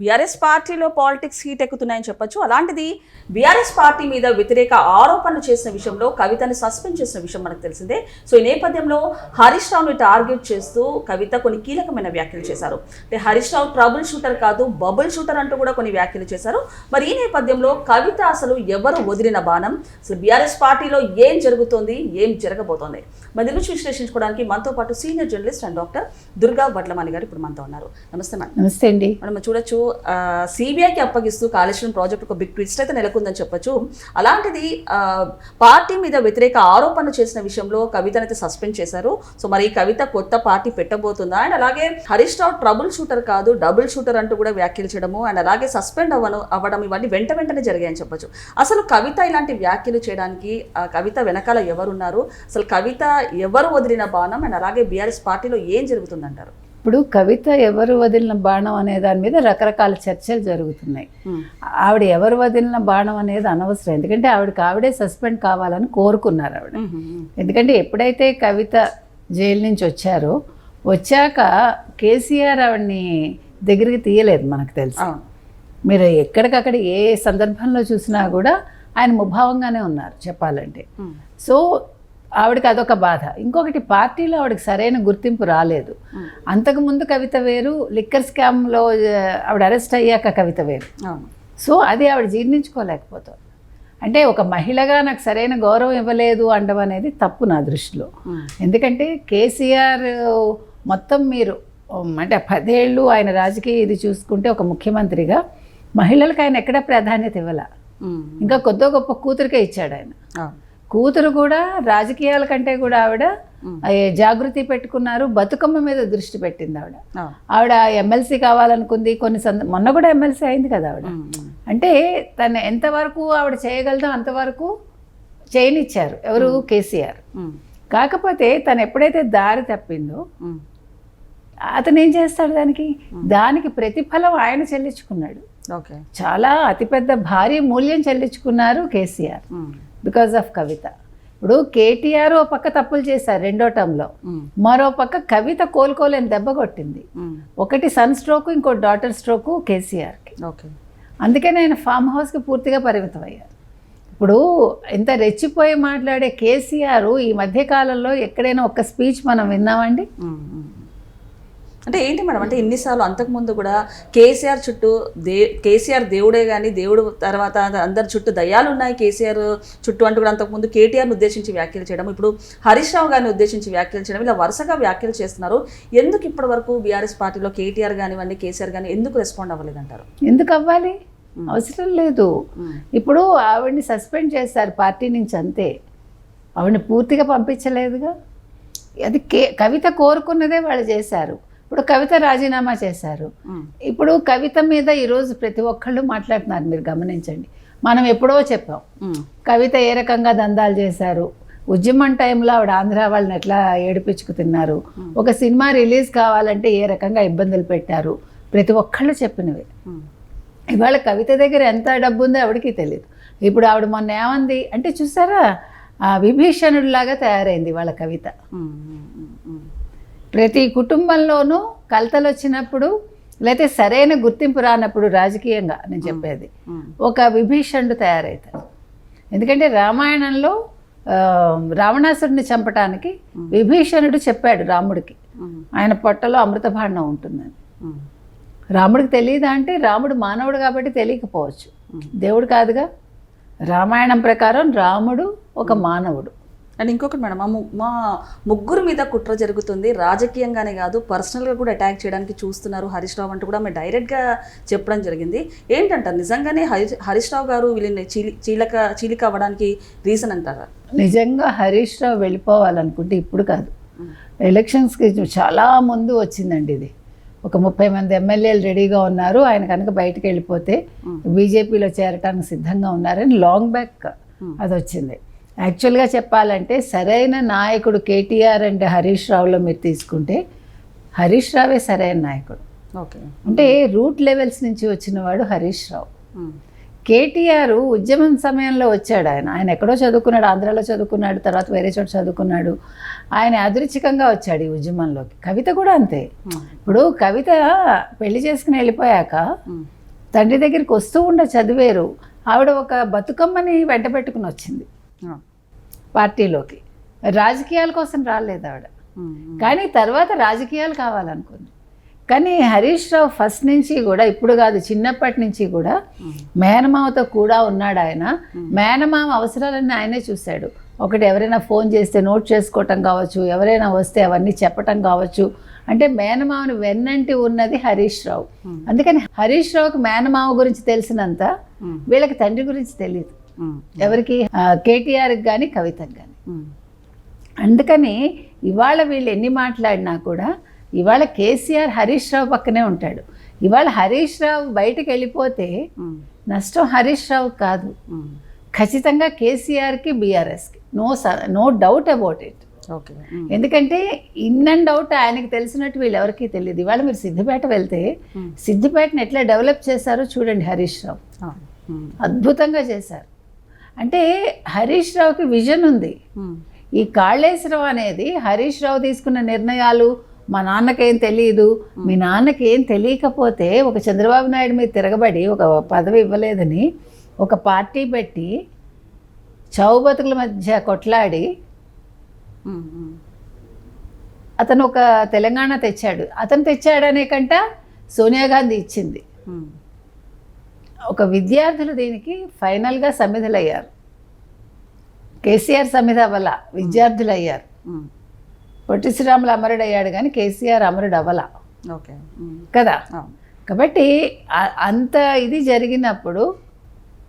BRS పార్టీలో politics heat ఎక్కుతున్నాయని చెప్పొచ్చు. అలాంటిది బీఆర్ఎస్ పార్టీ మీద వ్యతిరేక ఆరోపణలు చేసిన విషయంలో కవితని సస్పెండ్ చేసిన విషయం మనకు తెలిసిందే. సో ఈ నేపథ్యంలో హరీష్ రావుని టార్గెట్ చేస్తూ కవిత కొన్ని కీలకమైన వ్యాఖ్యలు చేశారు. అంటే హరీష్ రావు ట్రబుల్ షూటర్ కాదు, బబుల్ షూటర్ అంటూ కూడా కొన్ని వ్యాఖ్యలు చేశారు. మరి ఈ నేపథ్యంలో కవిత అసలు ఎవరు వదిలిన బాణం, అసలు బీఆర్ఎస్ పార్టీలో ఏం జరుగుతోంది, ఏం జరగబోతోంది, మరి గురించి విశ్లేషించుకోవడానికి మనతో పాటు senior journalist and doctor Durga Vadlamani గారు ఇప్పుడు మనతో ఉన్నారు. నమస్తే మేడం. నమస్తే అండి. మనం చూడొచ్చు, సిబిఐకి అప్పగిస్తూ కాళేశ్వరం ప్రాజెక్ట్ ఒక బిగ్ ట్విస్ట్ అయితే నెలకొందని చెప్పొచ్చు. అలాంటిది పార్టీ మీద వ్యతిరేక ఆరోపణలు చేసిన విషయంలో కవితనైతే సస్పెండ్ చేశారు. సో మరి కవిత కొత్త పార్టీ పెట్టబోతుందా? అండ్ అలాగే హరీష్ రావు ట్రబుల్ షూటర్ కాదు, డబుల్ షూటర్ అంటూ కూడా వ్యాఖ్యలు చేయడము అండ్ అలాగే సస్పెండ్ అవ్వడం ఇవన్నీ వెంటనే జరిగాయని చెప్పొచ్చు. అసలు కవిత ఇలాంటి వ్యాఖ్యలు చేయడానికి కవిత వెనకాల ఎవరున్నారు, అసలు కవిత ఎవరు వదిలిన బాణం అండ్ అలాగే బీఆర్ఎస్ పార్టీలో ఏం జరుగుతుందంటారు? ఇప్పుడు కవిత ఎవరు వదిలిన బాణం అనే దాని మీద రకరకాల చర్చలు జరుగుతున్నాయి. ఆవిడ ఎవరు వదిలిన బాణం అనేది అనవసరం, ఎందుకంటే ఆవిడే సస్పెండ్ కావాలని కోరుకున్నారు ఆవిడ. ఎందుకంటే ఎప్పుడైతే కవిత జైలు నుంచి వచ్చాక కేసీఆర్ ఆవిడని దగ్గరికి తీయలేదు. మనకు తెలుసు, మీరు ఎక్కడికక్కడ ఏ సందర్భంలో చూసినా కూడా ఆయన ముభావంగానే ఉన్నారు చెప్పాలంటే. సో ఆవిడకి అదొక బాధ. ఇంకొకటి, పార్టీలో ఆవిడకి సరైన గుర్తింపు రాలేదు. అంతకుముందు కవిత వేరు, లిక్కర్ స్కామ్లో ఆవిడ అరెస్ట్ అయ్యాక కవిత వేరు. సో అది ఆవిడ జీర్ణించుకోలేకపోతుంది. అంటే ఒక మహిళగా నాకు సరైన గౌరవం ఇవ్వలేదు అనడం అనేది తప్పు నా దృష్టిలో. ఎందుకంటే కేసీఆర్ మొత్తం మీరు అంటే 10 ఏళ్ళు ఆయన రాజకీయ ఇది చూసుకుంటే ఒక ముఖ్యమంత్రిగా మహిళలకు ఆయన ఎక్కడా ప్రాధాన్యత ఇవ్వాల. ఇంకా కొద్ది గొప్ప కూతురికే ఇచ్చాడు ఆయన. కూతురు కూడా రాజకీయాల కంటే కూడా ఆవిడ జాగృతి పెట్టుకున్నారు, బతుకమ్మ మీద దృష్టి పెట్టింది ఆవిడ ఎమ్మెల్సీ కావాలనుకుంది. మొన్న కూడా ఎమ్మెల్సీ అయింది కదా ఆవిడ. అంటే తను ఎంతవరకు ఆవిడ చేయగలదో అంతవరకు చేయనిచ్చారు ఎవరు, కేసీఆర్. కాకపోతే తను ఎప్పుడైతే దారి తప్పిందో అతను ఏం చేస్తాడు, దానికి ప్రతిఫలం ఆయన చెల్లించుకున్నాడు. చాలా అతిపెద్ద భారీ మూల్యం చెల్లించుకున్నారు కేసీఆర్ బికాజ్ ఆఫ్ కవిత. ఇప్పుడు కేటీఆర్ ఓ పక్క తప్పులు చేశారు 2వ టర్మ్లో, మరో పక్క కవిత కోలుకోలేని దెబ్బ కొట్టింది. ఒకటి సన్ స్ట్రోక్, ఇంకో డాటర్ స్ట్రోకు కేసీఆర్కి. అందుకని ఆయన ఫామ్ హౌస్కి పూర్తిగా పరిమితం అయ్యారు. ఇప్పుడు ఇంత రెచ్చిపోయి మాట్లాడే కేసీఆర్ ఈ మధ్యకాలంలో ఎక్కడైనా ఒక స్పీచ్ మనం విన్నామండి? అంటే ఏంటి మేడం, అంటే ఎన్నిసార్లు అంతకుముందు కూడా కేసీఆర్ చుట్టూ కేసీఆర్ దేవుడే కానీ దేవుడు తర్వాత అందరి చుట్టూ దయ్యాలు ఉన్నాయి కేసీఆర్ చుట్టూ అంటూ కూడా అంతకుముందు కేటీఆర్ని ఉద్దేశించి వ్యాఖ్యలు చేయడం, ఇప్పుడు హరీష్ రావు గారిని ఉద్దేశించి వ్యాఖ్యలు చేయడం, ఇలా వరుసగా వ్యాఖ్యలు చేస్తున్నారు. ఎందుకు ఇప్పటి వరకు బీఆర్ఎస్ పార్టీలో కేటీఆర్ కానివ్వండి కేసీఆర్ కానీ ఎందుకు రెస్పాండ్ అవ్వలేదంటారు? ఎందుకు అవ్వాలి, అవసరం లేదు. ఇప్పుడు ఆవిడని సస్పెండ్ చేశారు పార్టీ నుంచి, అంతే. ఆవిడని పూర్తిగా పంపించలేదుగా. అది కవిత కోరుకున్నదే వాళ్ళు చేశారు. ఇప్పుడు కవిత రాజీనామా చేశారు. ఇప్పుడు కవిత మీద ఈరోజు ప్రతి ఒక్కళ్ళు మాట్లాడుతున్నారు. మీరు గమనించండి, మనం ఎప్పుడో చెప్పాం కవిత ఏ రకంగా దందాలు చేశారు, ఉద్యమం టైంలో ఆవిడ ఆంధ్ర వాళ్ళని ఎట్లా ఏడిపించుకు తిన్నారు, ఒక సినిమా రిలీజ్ కావాలంటే ఏ రకంగా ఇబ్బందులు పెట్టారు, ప్రతి ఒక్కళ్ళు చెప్పినవే. ఇవాళ కవిత దగ్గర ఎంత డబ్బు ఉందో ఆవిడకి తెలియదు. ఇప్పుడు ఆవిడ మొన్న ఏమంది అంటే చూసారా, విభీషణుడిలాగా తయారైంది వాళ్ళ కవిత. ప్రతి కుటుంబంలోనూ కలతలు వచ్చినప్పుడు, లేకపోతే సరైన గుర్తింపు రానప్పుడు రాజకీయంగా నేను చెప్పేది, ఒక విభీషణుడు తయారవుతాడు. ఎందుకంటే రామాయణంలో రావణాసురుడిని చంపటానికి విభీషణుడు చెప్పాడు రాముడికి, ఆయన పొట్టలో అమృతభాండం ఉంటుందని. రాముడికి తెలియదా అంటే, రాముడు మానవుడు కాబట్టి తెలియకపోవచ్చు, దేవుడు కాదుగా. రామాయణం ప్రకారం రాముడు ఒక మానవుడు. అండ్ ఇంకొకటి మేడం, మా ముగ్గురు మీద కుట్ర జరుగుతుంది, రాజకీయంగానే కాదు పర్సనల్గా కూడా అటాక్ చేయడానికి చూస్తున్నారు హరీష్ రావు అంటూ కూడా మేము డైరెక్ట్గా చెప్పడం జరిగింది. ఏంటంటారు, నిజంగానే హరీష్ రావు గారు వీళ్ళని చీలిక అవ్వడానికి రీజన్ అంటారా? నిజంగా హరీష్ రావు వెళ్ళిపోవాలనుకుంటే ఇప్పుడు కాదు, ఎలక్షన్స్కి చాలా ముందు వచ్చిందండి ఇది. ఒక 30 మంది ఎమ్మెల్యేలు రెడీగా ఉన్నారు, ఆయన కనుక బయటకు వెళ్ళిపోతే బీజేపీలో చేరటానికి సిద్ధంగా ఉన్నారని లాంగ్ బ్యాక్ అది వచ్చింది. యాక్చువల్గా చెప్పాలంటే సరైన నాయకుడు కేటీఆర్ అండ్ హరీష్ రావులో మీరు తీసుకుంటే హరీష్ రావే సరైన నాయకుడు. అంటే రూట్ లెవెల్స్ నుంచి వచ్చిన వాడు హరీష్ రావు. కేటీఆర్ ఉద్యమం సమయంలో వచ్చాడు. ఆయన ఎక్కడో చదువుకున్నాడు, ఆంధ్రాలో చదువుకున్నాడు, తర్వాత వేరే చోట చదువుకున్నాడు. ఆయన యాదృచ్ఛికంగా వచ్చాడు ఈ ఉద్యమంలోకి. కవిత కూడా అంతే. ఇప్పుడు కవిత పెళ్లి చేసుకుని వెళ్ళిపోయాక తండ్రి దగ్గరికి వస్తూ చదివేరు. ఆవిడ ఒక బతుకమ్మని వెంట పెట్టుకుని వచ్చింది పార్టీలోకి. రాజకీయాల కోసం రాలేదు ఆవిడ, కానీ తర్వాత రాజకీయాలు కావాలనుకుంది. కానీ హరీష్ రావు ఫస్ట్ నుంచి కూడా, ఇప్పుడు కాదు చిన్నప్పటి నుంచి కూడా మేనమామతో కూడా ఉన్నాడు ఆయన. మేనమామ అవసరాలన్నీ ఆయనే చూశాడు. ఒకటి ఎవరైనా ఫోన్ చేస్తే నోట్ చేసుకోవటం కావచ్చు, ఎవరైనా వస్తే అవన్నీ చెప్పటం కావచ్చు. అంటే మేనమామని వెన్నంటి ఉన్నది హరీష్ రావు. అందుకని హరీష్ రావుకి మేనమామ గురించి తెలిసినంత వీళ్ళకి తండ్రి గురించి తెలియదు ఎవరికి, కేటీఆర్కి కానీ కవితకి కానీ. అందుకని ఇవాళ వీళ్ళు ఎన్ని మాట్లాడినా కూడా ఇవాళ కేసీఆర్ హరీష్ రావు పక్కనే ఉంటాడు. ఇవాళ హరీష్ రావు బయటకు వెళ్ళిపోతే నష్టం హరీష్ రావు కాదు, ఖచ్చితంగా కేసీఆర్కి బీఆర్ఎస్కి. No doubt about it. Okay. ఎందుకంటే ఇన్ అండ్ అవుట్ ఆయనకి తెలిసినట్టు వీళ్ళు ఎవరికీ తెలియదు. ఇవాళ మీరు సిద్దిపేట వెళ్తే సిద్దిపేటని ఎట్లా డెవలప్ చేశారో చూడండి హరీష్ రావు. అద్భుతంగా చేశారు. అంటే హరీష్ రావుకి విజన్ ఉంది. ఈ కాళేశ్వరం అనేది హరీష్ రావు తీసుకున్న నిర్ణయాలు. మా నాన్నకేం తెలియదు, మీ నాన్నకేం తెలియకపోతే ఒక చంద్రబాబు నాయుడు మీద తిరగబడి ఒక పదవి ఇవ్వలేదని ఒక పార్టీ పెట్టి చౌబతుకుల మధ్య కొట్లాడి అతను ఒక తెలంగాణ తెచ్చాడు. అతను తెచ్చాడనే కంట సోనియా గాంధీ ఇచ్చింది. ఒక విద్యార్థులు దీనికి ఫైనల్గా సమిధులయ్యారు. కేసీఆర్ సమిధ వల్ల విద్యార్థులు అయ్యారు. పొట్టి శ్రీరాములు అమరుడు అయ్యాడు కానీ కేసీఆర్ అమరుడు అవ్వల. ఓకే కదా. కాబట్టి అంత ఇది జరిగినప్పుడు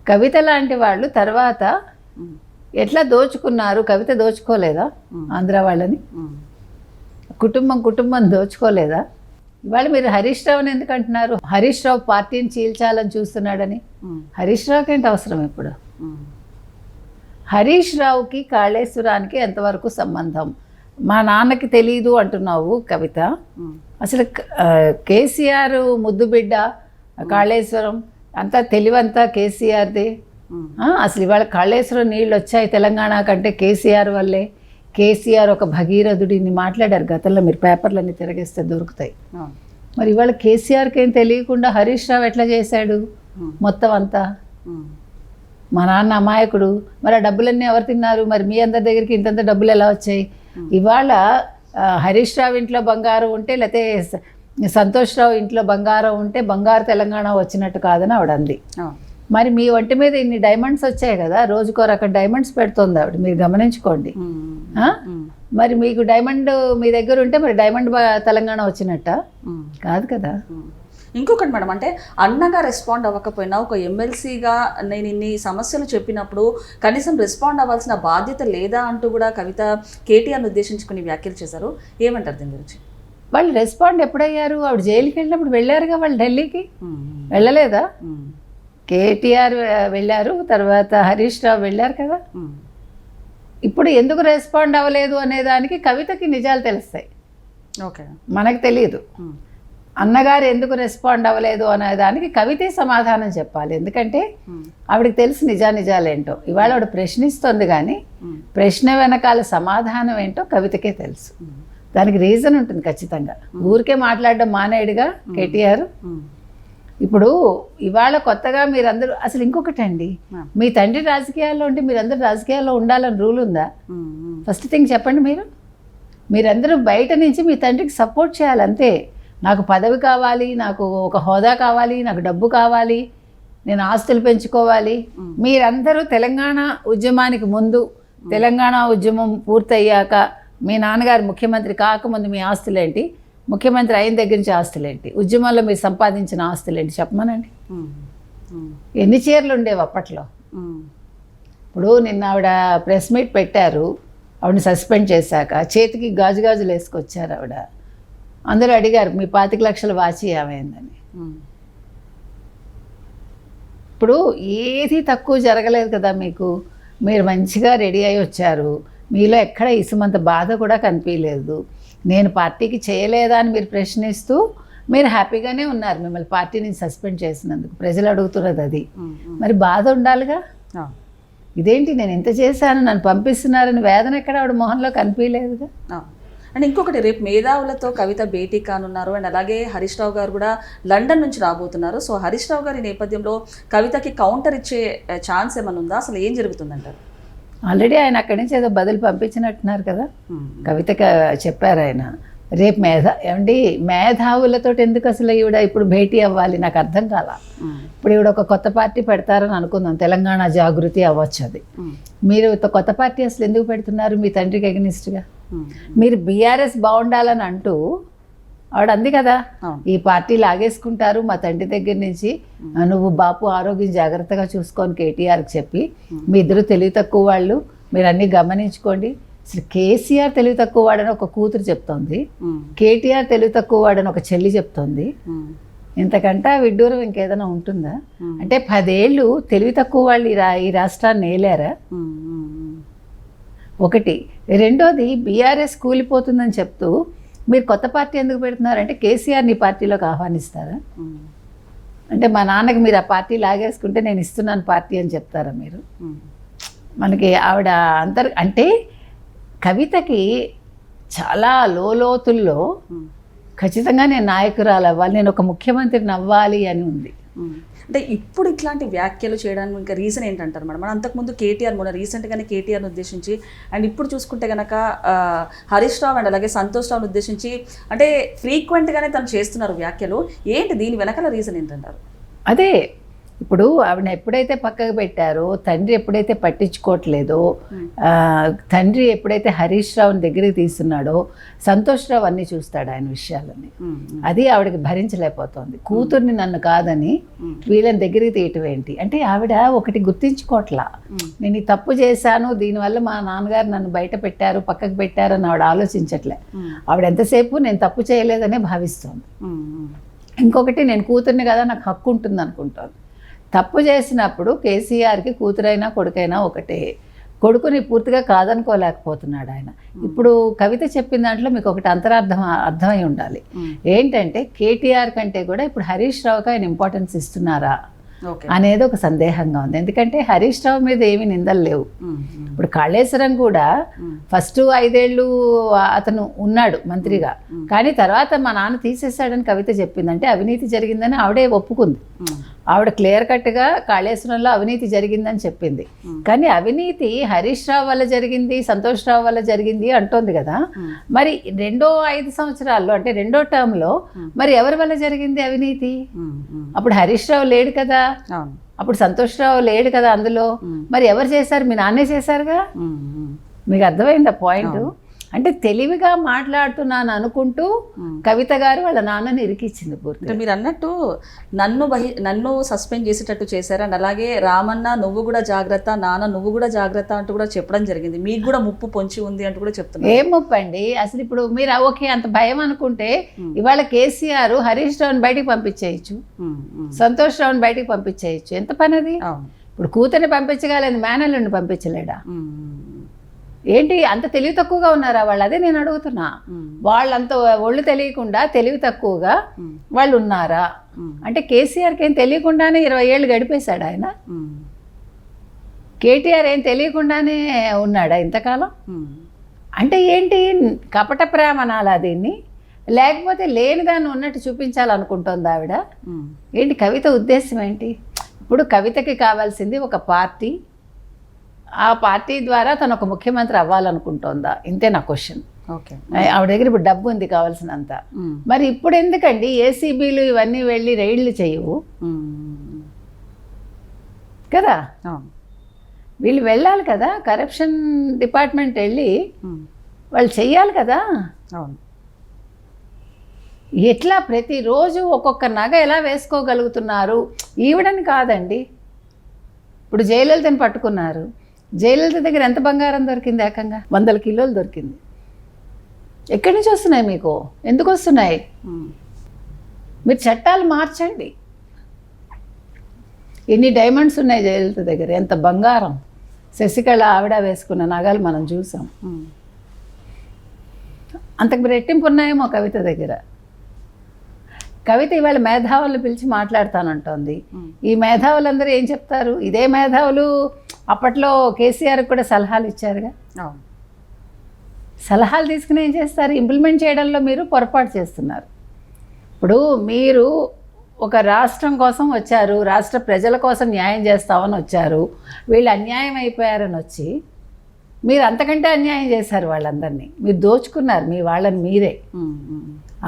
కవిత లాంటి వాళ్ళు తర్వాత ఎట్లా దోచుకున్నారు? కవిత దోచుకోలేదా ఆంధ్ర వాళ్ళని? కుటుంబం దోచుకోలేదా? ఇవాళ మీరు హరీష్ రావుని ఎందుకు అంటున్నారు? హరీష్ రావు పార్టీని చీల్చాలని చూస్తున్నాడని. హరీష్ రావుకి ఏంటి అవసరం ఇప్పుడు? హరీష్ రావుకి కాళేశ్వరానికి ఎంతవరకు సంబంధం? మా నాన్నకి తెలీదు అంటున్నావు కవిత. అసలు కేసీఆర్ ముద్దు బిడ్డ, కాళేశ్వరం అంతా తెలివంతా కేసీఆర్దే. అసలు ఇవాళ కాళేశ్వరం నీళ్ళు వచ్చాయి తెలంగాణ కంటే కేసీఆర్ వల్లే. కేసీఆర్ ఒక భగీరథుడిని మాట్లాడారు గతంలో, మీరు పేపర్లన్నీ తిరగేస్తే దొరుకుతాయి. మరి ఇవాళ కేసీఆర్కి ఏం తెలియకుండా హరీష్ రావు ఎట్లా చేశాడు మొత్తం అంతా? మా నాన్న అమాయకుడు, మరి ఆ డబ్బులన్నీ ఎవరు తిన్నారు? మరి మీ అందరి దగ్గరికి ఇంతంత డబ్బులు ఎలా వచ్చాయి? ఇవాళ హరీష్ రావు ఇంట్లో బంగారం ఉంటే, లేకపోతే సంతోష్ రావు ఇంట్లో బంగారం ఉంటే బంగారు తెలంగాణ వచ్చినట్టు కాదని ఆవిడ అంది. మరి మీ ఒంటి మీద ఇన్ని డైమండ్స్ వచ్చాయి కదా, రోజుకో రకం డైమండ్స్ పెడుతుంది ఆవిడ, మీరు గమనించుకోండి. మరి మీకు డైమండ్ మీ దగ్గర ఉంటే మరి డైమండ్ తెలంగాణ వచ్చినట్ట కాదు కదా. ఇంకొకటి మేడం, అంటే అన్నగా రెస్పాండ్ అవ్వకపోయినా ఒక ఎమ్మెల్సీగా నేను ఇన్ని సమస్యలు చెప్పినప్పుడు కనీసం రెస్పాండ్ అవ్వాల్సిన బాధ్యత లేదా అంటూ కూడా కవిత కేటీఆర్ని ఉద్దేశించుకుని వ్యాఖ్యలు చేశారు. ఏమంటారు దీని గురించి? వాళ్ళు రెస్పాండ్ ఎప్పుడయ్యారు? ఆవిడ జైలుకి వెళ్ళినప్పుడు వెళ్ళారుగా వాళ్ళు ఢిల్లీకి, వెళ్ళలేదా? కేటీఆర్ వెళ్ళారు, తర్వాత హరీష్ రావు వెళ్ళారు కదా. ఇప్పుడు ఎందుకు రెస్పాండ్ అవ్వలేదు అనే దానికి కవితకి నిజాలు తెలుస్తాయి. ఓకే, మనకు తెలియదు. అన్నగారు ఎందుకు రెస్పాండ్ అవ్వలేదు అనే దానికి కవితే సమాధానం చెప్పాలి. ఎందుకంటే ఆవిడకి తెలుసు నిజాలేంటో. ఇవాళ ఆవిడ ప్రశ్నిస్తుంది కానీ ప్రశ్న వెనకాల సమాధానం ఏంటో కవితకే తెలుసు. దానికి రీజన్ ఉంటుంది ఖచ్చితంగా. ఊరికే మాట్లాడడం మానేడుగా కేటీఆర్. ఇప్పుడు ఇవాళ కొత్తగా మీరందరూ అసలు ఇంకొకటి అండి, మీ తండ్రి రాజకీయాల్లో ఉంటే మీరందరూ రాజకీయాల్లో ఉండాలని రూల్ ఉందా? ఫస్ట్ థింగ్ చెప్పండి. మీరందరూ బయట నుంచి మీ తండ్రికి సపోర్ట్ చేయాలి అంతే. నాకు పదవి కావాలి, నాకు ఒక హోదా కావాలి, నాకు డబ్బు కావాలి, నేను ఆస్తులు పెంచుకోవాలి. మీరందరూ తెలంగాణ ఉద్యమానికి ముందు, తెలంగాణ ఉద్యమం పూర్తయ్యాక, మీ నాన్నగారు ముఖ్యమంత్రి కాకముందు మీ ఆస్తులేంటి, ముఖ్యమంత్రి అయిన దగ్గర నుంచి ఆస్తులేంటి, ఉద్యమంలో మీరు సంపాదించిన ఆస్తులేంటి చెప్పమనండి. ఎన్ని చీరలు ఉండేవి అప్పట్లో? ఇప్పుడు నిన్న ఆవిడ ప్రెస్ మీట్ పెట్టారు, ఆవిడని సస్పెండ్ చేశాక చేతికి గాజులు వేసుకొచ్చారు ఆవిడ. అందరూ అడిగారు మీ 25 లక్షల వాచి ఏమైందని. ఇప్పుడు ఏది తక్కువ జరగలేదు కదా మీకు. మీరు మంచిగా రెడీ అయి వచ్చారు, మీలో ఎక్కడ ఇసుమంత బాధ కూడా కనిపించలేదు. నేను పార్టీకి చేయలేదా అని మీరు ప్రశ్నిస్తూ మీరు హ్యాపీగానే ఉన్నారు మిమ్మల్ని పార్టీ నుంచి సస్పెండ్ చేసినందుకు, ప్రజలు అడుగుతున్నది అది. మరి బాధ ఉండాలిగా, ఇదేంటి నేను ఎంత చేశాను నన్ను పంపిస్తున్నారని వేదన ఎక్కడ ఆవిడ మొహంలో కనిపించలేదుగా. అండ్ ఇంకొకటి, రేపు మేధావులతో కవిత భేటీ కానున్నారు. అండ్ అలాగే హరీష్ రావు గారు కూడా లండన్ నుంచి రాబోతున్నారు. సో హరీష్ రావు గారి నేపథ్యంలో కవితకి కౌంటర్ ఇచ్చే ఛాన్స్ ఏమైనా ఉందా? అసలు ఏం జరుగుతుందంటారు? ఆల్రెడీ ఆయన అక్కడి నుంచి ఏదో బదులు పంపించినట్టున్నారు కదా, కవితకి చెప్పారు ఆయన. రేపు ఏమండి మేధావులతో ఎందుకు అసలు ఈవిడ ఇప్పుడు భేటీ అవ్వాలి, నాకు అర్థం కాల. ఇప్పుడు ఈవిడ ఒక కొత్త పార్టీ పెడతారని అనుకుందాం, తెలంగాణ జాగృతి అవ్వచ్చు అది. మీరు కొత్త పార్టీ అసలు ఎందుకు పెడుతున్నారు మీ తండ్రికి ఎగనిస్ట్గా? మీరు బీఆర్ఎస్ బాగుండాలని అంటూ ఆవిడ అంది కదా, ఈ పార్టీ లాగేసుకుంటారు మా తండ్రి దగ్గర నుంచి, నువ్వు బాపు ఆరోగ్యం జాగ్రత్తగా చూసుకొని కేటీఆర్కి చెప్పి, మీ ఇద్దరు తెలివి తక్కువ వాళ్ళు, మీరు అన్నీ గమనించుకోండి. అసలు కేసీఆర్ తెలివి తక్కువ వాడని ఒక కూతురు చెప్తోంది, కేటీఆర్ తెలివి తక్కువ వాడని ఒక చెల్లి చెప్తోంది. ఇంతకంటే విడ్డూరం ఇంకేదైనా ఉంటుందా? అంటే 10 ఏళ్ళు తెలివి తక్కువ వాళ్ళు ఈ రాష్ట్రాన్ని ఏలారా? ఒకటి. రెండోది, బీఆర్ఎస్ కూలిపోతుందని చెప్తూ మీరు కొత్త పార్టీ ఎందుకు పెడుతున్నారంటే కేసీఆర్ని పార్టీలోకి ఆహ్వానిస్తారా? అంటే మా నాన్నకి మీరు ఆ పార్టీ లాగేసుకుంటే నేను ఇస్తున్నాను పార్టీ అని చెప్తారా మీరు? మనకి ఆవిడ అంటే కవితకి చాలా లోతుల్లో ఖచ్చితంగా నేను నాయకురాలు అవ్వాలి, నేను ఒక ముఖ్యమంత్రిని అవ్వాలి అని ఉంది. అంటే ఇప్పుడు ఇట్లాంటి వ్యాఖ్యలు చేయడానికి ఇంకా రీజన్ ఏంటంటారు మేడం? మనం అంతకుముందు కేటీఆర్, మొన్న రీసెంట్గానే కేటీఆర్ని ఉద్దేశించి, అండ్ ఇప్పుడు చూసుకుంటే కనుక హరీష్ రావు అండ్ అలాగే సంతోష్ రావుని ఉద్దేశించి అంటే ఫ్రీక్వెంట్గానే తను చేస్తున్నారు వ్యాఖ్యలు. ఏంటి దీని వెనకాల రీజన్ ఏంటంటారు? అదే ఇప్పుడు ఆవిడ ఎప్పుడైతే పక్కకు పెట్టారో, తండ్రి ఎప్పుడైతే పట్టించుకోవట్లేదో, తండ్రి ఎప్పుడైతే హరీష్ రావుని దగ్గరికి తీస్తున్నాడో, సంతోష్ రావు అన్నీ చూస్తాడు ఆయన విషయాలని. అది ఆవిడకి భరించలేకపోతుంది. కూతుర్ని నన్ను కాదని వీళ్ళని దగ్గరికి తీయటం ఏంటి అంటే, ఆవిడ ఒకటి గుర్తించుకోవట్లా, నేను ఈ తప్పు చేశాను, దీనివల్ల మా నాన్నగారు నన్ను బయట పెట్టారు, పక్కకు పెట్టారు అని ఆవిడ ఆలోచించట్లే. ఆవిడ ఎంతసేపు నేను తప్పు చేయలేదనే భావిస్తోంది. ఇంకొకటి, నేను కూతుర్ని కదా నాకు హక్కు ఉంటుంది అనుకుంటాను. తప్పు చేసినప్పుడు కేసీఆర్కి కూతురైనా కొడుకైనా ఒకటే, కొడుకుని పూర్తిగా కాదనుకోలేకపోతున్నాడు ఆయన. ఇప్పుడు కవిత చెప్పిన దాంట్లో మీకు ఒకటి అర్థమై ఉండాలి. ఏంటంటే కేటీఆర్ కంటే కూడా ఇప్పుడు హరీష్ రావుకి ఆయన ఇంపార్టెన్స్ ఇస్తున్నారా అనేది ఒక సందేహంగా ఉంది. ఎందుకంటే హరీష్ రావు మీద ఏమీ నిందలు లేవు. ఇప్పుడు కాళేశ్వరం కూడా ఫస్ట్ 5 ఏళ్ళు అతను ఉన్నాడు మంత్రిగా, కానీ తర్వాత మా నాన్న తీసేశాడని కవిత చెప్పిందంటే అవినీతి జరిగిందని ఆవిడే ఒప్పుకుంది. ఆవిడ క్లియర్ కట్గా కాళేశ్వరంలో అవినీతి జరిగిందని చెప్పింది. కానీ అవినీతి హరీష్ రావు వల్ల జరిగింది, సంతోష్ రావు వల్ల జరిగింది అంటోంది కదా. మరి రెండో 5 సంవత్సరాల్లో అంటే రెండో టర్మ్లో మరి ఎవరి వల్ల జరిగింది అవినీతి? అప్పుడు హరీష్ రావు లేడు కదా, అప్పుడు సంతోష్ రావు లేడు కదా అందులో. మరి ఎవరు చేశారు? మీ నాన్నే చేశారుగా. మీకు అర్థమైందా పాయింట్? అంటే తెలివిగా మాట్లాడుతున్నాను అనుకుంటూ కవిత గారు వాళ్ళ నాన్నని ఇరికిచ్చింది పూర్తి. మీరు అన్నట్టు నన్ను సస్పెండ్ చేసేటట్టు చేశారు. అండ్ అలాగే రామన్న నువ్వు కూడా జాగ్రత్త, నాన్న నువ్వు కూడా జాగ్రత్త అంటూ కూడా చెప్పడం జరిగింది. మీకు కూడా ముప్పు పొంచి ఉంది అంటూ కూడా చెప్తున్నారు. ఏం ముప్పు అండి అసలు? ఇప్పుడు మీరు ఓకే అంత భయం అనుకుంటే ఇవాళ కేసీఆర్ హరీష్ రావుని బయటికి పంపించేయచ్చు, సంతోష్ రావుని బయటికి పంపించేయచ్చు. ఎంత పని అది? ఇప్పుడు కూతుర్ని పంపించగలేదు, మేనల్ని పంపించలేడా? ఏంటి అంత తెలివి తక్కువగా ఉన్నారా వాళ్ళు? అదే నేను అడుగుతున్నా. వాళ్ళంత ఒళ్ళు తెలియకుండా తెలివి తక్కువగా వాళ్ళు ఉన్నారా అంటే? కేసీఆర్కి ఏం తెలియకుండానే 20 ఏళ్ళు గడిపేశాడు ఆయన. కేటీఆర్ ఏం తెలియకుండానే ఉన్నాడా ఇంతకాలం? అంటే ఏంటి కపట ప్రేమ అనాలా దీన్ని? లేకపోతే లేని దాన్ని ఉన్నట్టు చూపించాలనుకుంటోంది ఆవిడ? ఏంటి కవిత ఉద్దేశం ఏంటి? ఇప్పుడు కవితకి కావాల్సింది ఒక పార్టీ, ఆ పార్టీ ద్వారా తను ఒక ముఖ్యమంత్రి అవ్వాలనుకుంటోందా? ఇంతే నా క్వశ్చన్. ఓకే, ఆవిడ దగ్గర ఇప్పుడు డబ్బు ఉంది కావాల్సినంత. మరి ఇప్పుడు ఎందుకండి ఏసీబీలు ఇవన్నీ వెళ్ళి రైడ్లు చేయవు కదా? వీళ్ళు వెళ్ళాలి కదా, కరప్షన్ డిపార్ట్మెంట్ వెళ్ళి వాళ్ళు చెయ్యాలి కదా. ఎట్లా ప్రతిరోజు ఒక్కొక్క నగ ఎలా వేసుకోగలుగుతున్నారు? ఈవిడని కాదండి, ఇప్పుడు జయలలితని పట్టుకున్నారు. జయలలిత దగ్గర ఎంత బంగారం దొరికింది? ఏకంగా 100 కిలోలు దొరికింది. ఎక్కడి నుంచి వస్తున్నాయి మీకు? ఎందుకు వస్తున్నాయి? మీరు చట్టాలు మార్చండి. ఎన్ని డైమండ్స్ ఉన్నాయి జయలలిత దగ్గర, ఎంత బంగారం. శశికళ ఆవిడ వేసుకున్న నగలు మనం చూసాం. అంతకు రెట్టింపు ఉన్నాయేమో కవిత దగ్గర. కవిత ఇవాళ మేధావులను పిలిచి మాట్లాడతానంటోంది. ఈ మేధావులందరూ ఏం చెప్తారు? ఇదే మేధావులు అప్పట్లో కేసీఆర్కి కూడా సలహాలు ఇచ్చారుగా. సలహాలు తీసుకుని ఏం చేస్తారు? ఇంప్లిమెంట్ చేయడంలో మీరు పొరపాటు చేస్తున్నారు. ఇప్పుడు మీరు ఒక రాష్ట్రం కోసం వచ్చారు, రాష్ట్ర ప్రజల కోసం న్యాయం చేస్తామని వచ్చారు, వీళ్ళు అన్యాయం అయిపోయారని వచ్చి మీరు అంతకంటే అన్యాయం చేశారు వాళ్ళందరినీ. మీరు దోచుకున్నారు మీ వాళ్ళని మీరే.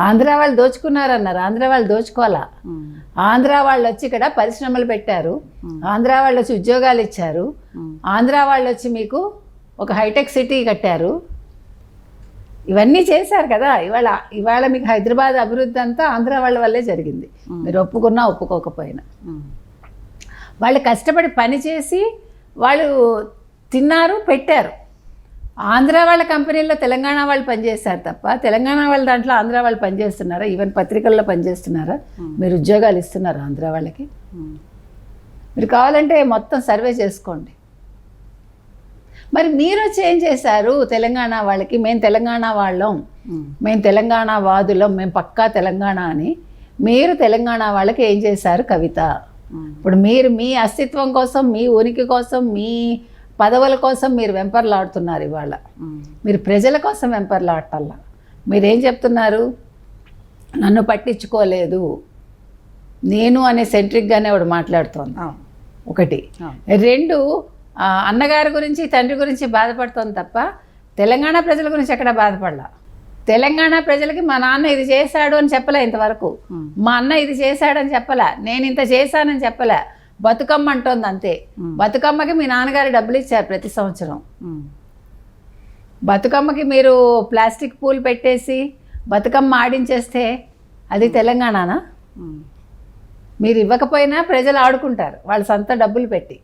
ఆంధ్ర వాళ్ళు దోచుకున్నారన్నారు. ఆంధ్ర వాళ్ళు దోచుకోవాలా? ఆంధ్ర వాళ్ళు వచ్చి ఇక్కడ పరిశ్రమలు పెట్టారు, ఆంధ్ర వాళ్ళు వచ్చి ఉద్యోగాలు ఇచ్చారు, ఆంధ్ర వాళ్ళు వచ్చి మీకు ఒక హైటెక్ సిటీ కట్టారు, ఇవన్నీ చేశారు కదా. ఇవాళ మీకు హైదరాబాద్ అభివృద్ధి అంతా ఆంధ్ర వాళ్ళ వల్లే జరిగింది, మీరు ఒప్పుకున్నా ఒప్పుకోకపోయినా. వాళ్ళు కష్టపడి పని చేసి వాళ్ళు తిన్నారు, పెట్టారు. ఆంధ్ర వాళ్ళ కంపెనీల్లో తెలంగాణ వాళ్ళు పనిచేస్తారు తప్ప తెలంగాణ వాళ్ళ దాంట్లో ఆంధ్ర వాళ్ళు పనిచేస్తున్నారా? ఈవెన్ పత్రికల్లో పనిచేస్తున్నారా? మీరు ఉద్యోగాలు ఇస్తున్నారా ఆంధ్ర వాళ్ళకి? మీరు కావాలంటే మొత్తం సర్వే చేసుకోండి. మరి మీరు వచ్చి ఏం చేశారు తెలంగాణ వాళ్ళకి? మేము తెలంగాణ వాళ్ళం, మేము తెలంగాణ వాదులం, మేము పక్కా తెలంగాణ అని మీరు తెలంగాణ వాళ్ళకి ఏం చేశారు కవిత? ఇప్పుడు మీరు మీ అస్తిత్వం కోసం, మీ ఉనికి కోసం, మీ పదవుల కోసం మీరు వెంపర్లాడుతున్నారు. ఇవాళ మీరు ప్రజల కోసం వెంపర్లాడటల్లా. మీరేం చెప్తున్నారు? నన్ను పట్టించుకోలేదు నేను అనే సెంట్రిక్గానే వాడు మాట్లాడుతోంది. ఒకటి. రెండు, అన్నగారి గురించి తండ్రి గురించి బాధపడుతోంది తప్ప తెలంగాణ ప్రజల గురించి ఎక్కడ బాధపడలా. తెలంగాణ ప్రజలకి మా నాన్న ఇది చేశాడు అని చెప్పలే ఇంతవరకు, మా అన్న ఇది చేశాడని చెప్పలే, నేను ఇంత చేశానని చెప్పలే. బతుకమ్మ అంటోంది అంతే. బతుకమ్మకి మీ నాన్నగారు డబ్బులు ఇచ్చారు ప్రతి సంవత్సరం. బతుకమ్మకి మీరు ప్లాస్టిక్ పూలు పెట్టేసి బతుకమ్మ ఆడించేస్తే అది తెలంగాణనా? మీరు ఇవ్వకపోయినా ప్రజలు ఆడుకుంటారు వాళ్ళ సొంత డబ్బులు పెట్టి.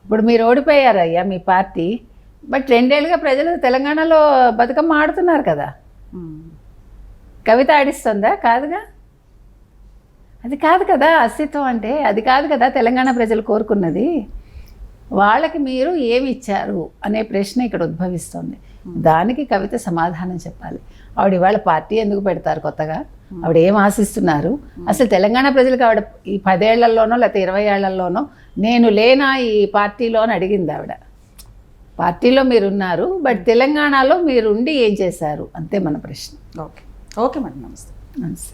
ఇప్పుడు మీరు ఓడిపోయారు అయ్యా మీ పార్టీ, బట్ 2 ఏళ్ళుగా ప్రజలు తెలంగాణలో బతుకమ్మ ఆడుతున్నారు కదా. కవిత ఆడిస్తుందా? కాదుగా. అది కాదు కదా అస్తిత్వం అంటే, అది కాదు కదా తెలంగాణ ప్రజలు కోరుకున్నది. వాళ్ళకి మీరు ఏమి ఇచ్చారు అనే ప్రశ్న ఇక్కడ ఉద్భవిస్తుంది. దానికి కవిత సమాధానం చెప్పాలి. ఆవిడ ఇవాళ పార్టీ ఎందుకు పెడతారు కొత్తగా? ఆవిడ ఏం ఆశిస్తున్నారు? అసలు తెలంగాణ ప్రజలకు ఆవిడ ఈ 10 ఏళ్లలోనో లేకపోతే 20 ఏళ్లలోనో నేను లేనా ఈ పార్టీలో అని అడిగింది ఆవిడ. పార్టీలో మీరున్నారు, బట్ తెలంగాణలో మీరుండి ఏం చేశారు అంతే మన ప్రశ్న. ఓకే మేడం, నమస్తే. నమస్తే.